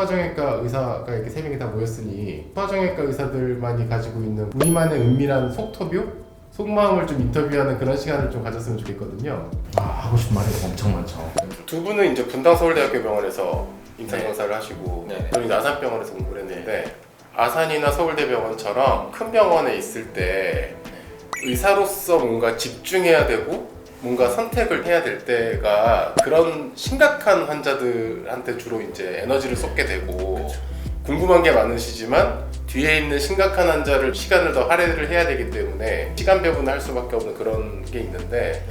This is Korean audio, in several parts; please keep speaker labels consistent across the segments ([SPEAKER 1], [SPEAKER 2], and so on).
[SPEAKER 1] 소아정형외과 의사가 이렇게 세 명이 다 모였으니 소아정형외과 의사들만이 가지고 있는 우리만의 은밀한 속터뷰? 속마음을 좀 인터뷰하는 그런 시간을 좀 가졌으면 좋겠거든요.
[SPEAKER 2] 하고 싶은 말이 엄청 많죠.
[SPEAKER 1] 두 분은 이제 분당 서울대학교 병원에서 임상검사를 하시고
[SPEAKER 2] 네.
[SPEAKER 1] 저는 아산병원에서 공부를 했는데 아산이나 서울대병원처럼 큰 병원에 있을 때 의사로서 뭔가 집중해야 되고 뭔가 선택을 해야 될 때가 그런 심각한 환자들한테 주로 이제 에너지를 쏟게 되고 궁금한 게 많으시지만 뒤에 있는 심각한 환자를 시간을 더 할애를 해야 되기 때문에 시간 배분을 할 수밖에 없는 그런 게 있는데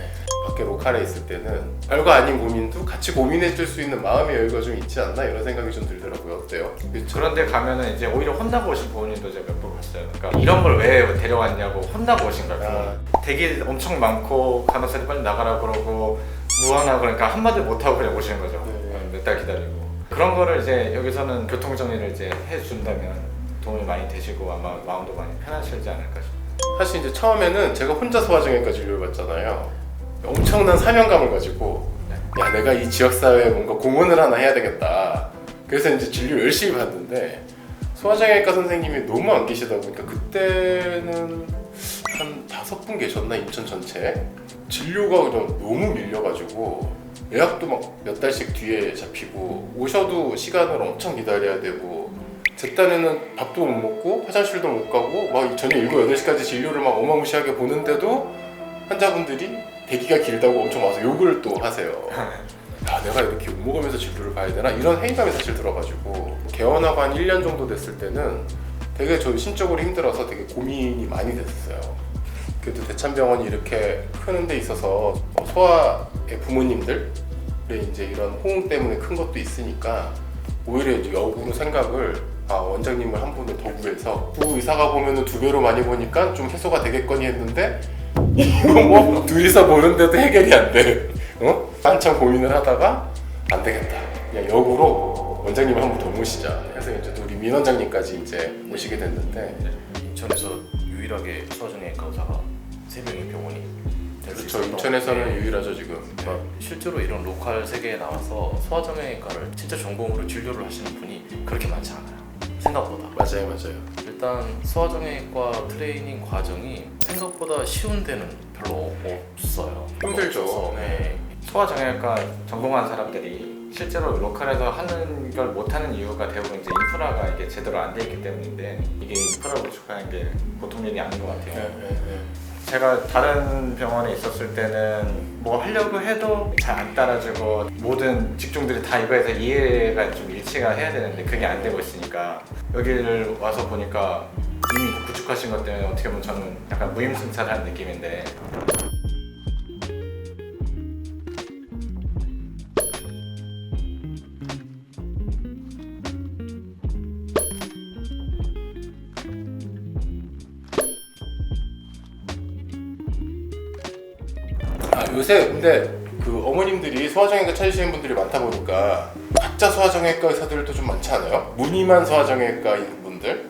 [SPEAKER 1] 밖에 로컬에 있을 때는 별거 아닌 고민도 같이 고민해 줄 수 있는 마음의 여유가 좀 있지 않나 이런 생각이 좀 들더라고요. 어때요?
[SPEAKER 2] 그런데 가면은 이제 오히려 혼나고 오신 부모님도 제가 몇 번 봤어요. 그러니까 이런 걸 왜 데려왔냐고 혼나고 오신 거예요. 대기 엄청 많고 간호사들이 빨리 나가라 그러고 무한하고 그러니까 한마디 못 하고 그냥 오시는 거죠. 몇 달 기다리고 그런 거를 이제 여기서는 교통 정리를 이제 해준다면 도움이 많이 되시고 아마 마음도 많이 편하시지 않을까 싶어요.
[SPEAKER 1] 사실 이제 처음에는 제가 혼자 소아정형외과 진료를 받잖아요. 엄청난 사명감을 가지고 야 내가 이 지역사회에 뭔가 공헌을 하나 해야 되겠다. 그래서 이제 진료 열심히 받는데 소아정형외과 선생님이 너무 안 계시다 보니까 그때는 한 5분 계셨나 인천 전체 진료가 그냥 너무 밀려가지고 예약도 막 몇 달씩 뒤에 잡히고 오셔도 시간을 엄청 기다려야 되고 제 딴에는 밥도 못 먹고 화장실도 못 가고 막 저녁 7, 8시까지 진료를 막 어마무시하게 보는데도 환자분들이 대기가 길다고 엄청 와서 욕을 또 하세요. 야 내가 이렇게 욕 먹으면서 진료를 봐야 되나? 이런 회의감이 사실 들어가지고 개원하고 한 1년 정도 됐을 때는 되게 저 심적으로 힘들어서 되게 고민이 많이 됐어요. 그래도 대찬병원이 이렇게 크는 데 있어서 소아의 부모님들의 이제 이런 호응 때문에 큰 것도 있으니까 오히려 이제 역으로 생각을 원장님을 한 분을 더 구해서 두 의사가 보면은 2배로 많이 보니까 좀 해소가 되겠거니 했는데 이거 뭐 둘이서 보는데도 해결이 안 돼. 한참 고민을 하다가 안 되겠다. 그냥 역으로 원장님을 한 번 더 모시자 해서 이제 우리 민 원장님까지 이제 모시게 됐는데
[SPEAKER 3] 인천에서 유일하게 소아정형외과 의사가 3명의 병원이 될 수
[SPEAKER 1] 그렇죠.
[SPEAKER 3] 있었던
[SPEAKER 1] 인천에서는
[SPEAKER 3] 게
[SPEAKER 1] 유일하죠 지금.
[SPEAKER 3] 그러니까 실제로 이런 로컬 세계에 나와서 소아정형외과를 진짜 전공으로 진료를 하시는 분이 그렇게 많지 않아요. 생각보다.
[SPEAKER 1] 맞아요.
[SPEAKER 3] 일단 소아정형외과 트레이닝 과정이 생각보다 쉬운 데는 별로 없어요.
[SPEAKER 1] 힘들죠.
[SPEAKER 3] 없어서, 네.
[SPEAKER 2] 소아정형외과 전공한 사람들이 실제로 로컬에서 하는 걸 못하는 이유가 대부분 이제 인프라가 이게 제대로 안 돼 있기 때문인데 이게 인프라를 구축하는 게 보통 일이 아닌 것 같아요. 제가 다른 병원에 있었을 때는 뭐 하려고 해도 잘 안 따라주고 모든 직종들이 다 이거에서 이해가 좀 일치가 해야 되는데 그게 안 되고 있으니까 여기를 와서 보니까 이미 구축하신 것 때문에 어떻게 보면 저는 약간 무임승차한 느낌인데
[SPEAKER 1] 요새 근데 그 어머님들이 소아정형외과 찾으시는 분들이 많다 보니까 가짜 소아정형외과 의사들도 좀 많지 않아요? 무늬만 소아정형외과인 분들?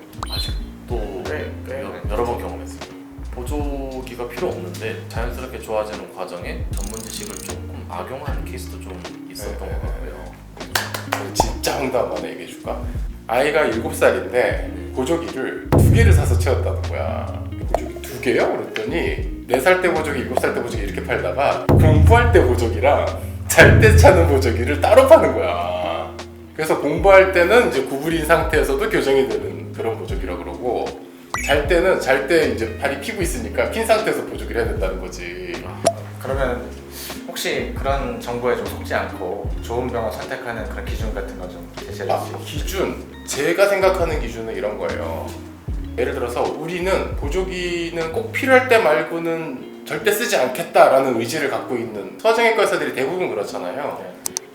[SPEAKER 3] 또 여러 번 경험했어요. 보조기가 필요 없는데 자연스럽게 좋아지는 과정에 전문 지식을 조금 악용하는 케이스도 좀 있었던 것 같고요.
[SPEAKER 1] 진짜 황당한 거 하나 얘기해줄까? 아이가 7살인데 보조기를 2개를 사서 채웠다는 거야. 보조기 2개요? 그랬더니 4살 때 보조기, 7살 때 보조기 이렇게 팔다가 공부할 때 보조기랑 잘 때 차는 보조기를 따로 파는 거야. 그래서 공부할 때는 이제 구부린 상태에서도 교정이 되는 그런 보조기라 그러고 잘 때는 잘 때 이제 발이 피고 있으니까 핀 상태에서 보조기를 해야 된다는 거지.
[SPEAKER 2] 그러면 혹시 그런 정보에 좀 속지 않고 좋은 병원 선택하는 그런 기준 같은 거 좀 제시해 주시죠.
[SPEAKER 1] 기준? 제가 생각하는 기준은 이런 거예요. 예를 들어서 우리는 보조기는 꼭 필요할 때 말고는 절대 쓰지 않겠다라는 의지를 갖고 있는 소아정형외과 의사들이 대부분 그렇잖아요.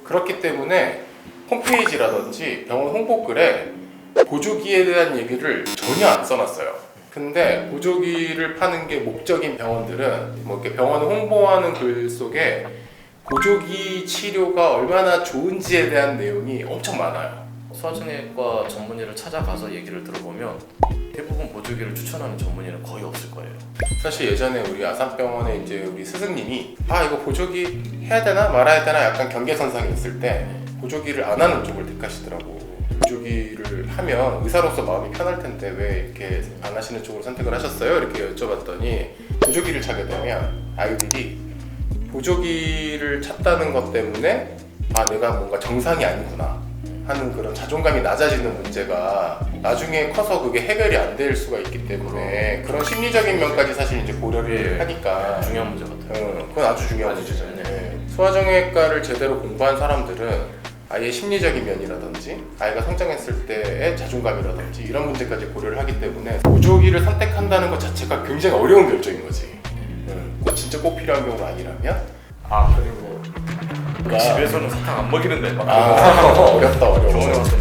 [SPEAKER 1] 그렇기 때문에 홈페이지라든지 병원 홍보글에 보조기에 대한 얘기를 전혀 안 써놨어요. 근데 보조기를 파는 게 목적인 병원들은 뭐 이렇게 병원을 홍보하는 글 속에 보조기 치료가 얼마나 좋은지에 대한 내용이 엄청 많아요.
[SPEAKER 3] 소아정형외과 전문의를 찾아가서 얘기를 들어보면 대부분 보조기를 추천하는 전문의는 거의 없을 거예요.
[SPEAKER 1] 사실 예전에 우리 아산병원에 이제 우리 스승님이 이거 보조기 해야 되나 말아야 되나 약간 경계선상에 있을 때 보조기를 안 하는 쪽을 택하시더라고. 보조기 보조기를 하면 의사로서 마음이 편할 텐데 왜 이렇게 안 하시는 쪽으로 선택을 하셨어요? 이렇게 여쭤봤더니 보조기를 찾게 되면 아이들이 보조기를 찾다는 것 때문에 아 내가 뭔가 정상이 아니구나 하는 그런 자존감이 낮아지는 문제가 나중에 커서 그게 해결이 안 될 수가 있기 때문에 그런 심리적인 면까지 사실 이제 고려를
[SPEAKER 3] 예.
[SPEAKER 1] 하니까
[SPEAKER 3] 중요한 문제 같아요.
[SPEAKER 1] 그건 아주 중요한
[SPEAKER 3] 아주
[SPEAKER 1] 문제죠.
[SPEAKER 3] 중요해요.
[SPEAKER 1] 네. 소아정형외과를 제대로 공부한 사람들은 아이의 심리적인 면이라든지 아이가 성장했을 때의 자존감이라든지 이런 문제까지 고려를 하기 때문에 보조기를 선택한다는 것 자체가 굉장히 어려운 결정인 거지. 그거 진짜 꼭 필요한 경우가 아니라면
[SPEAKER 2] 아 그리고
[SPEAKER 3] 집에서는 사탕 안 먹이는데 막
[SPEAKER 1] 어렵다 어려워.
[SPEAKER 3] 병원에 와서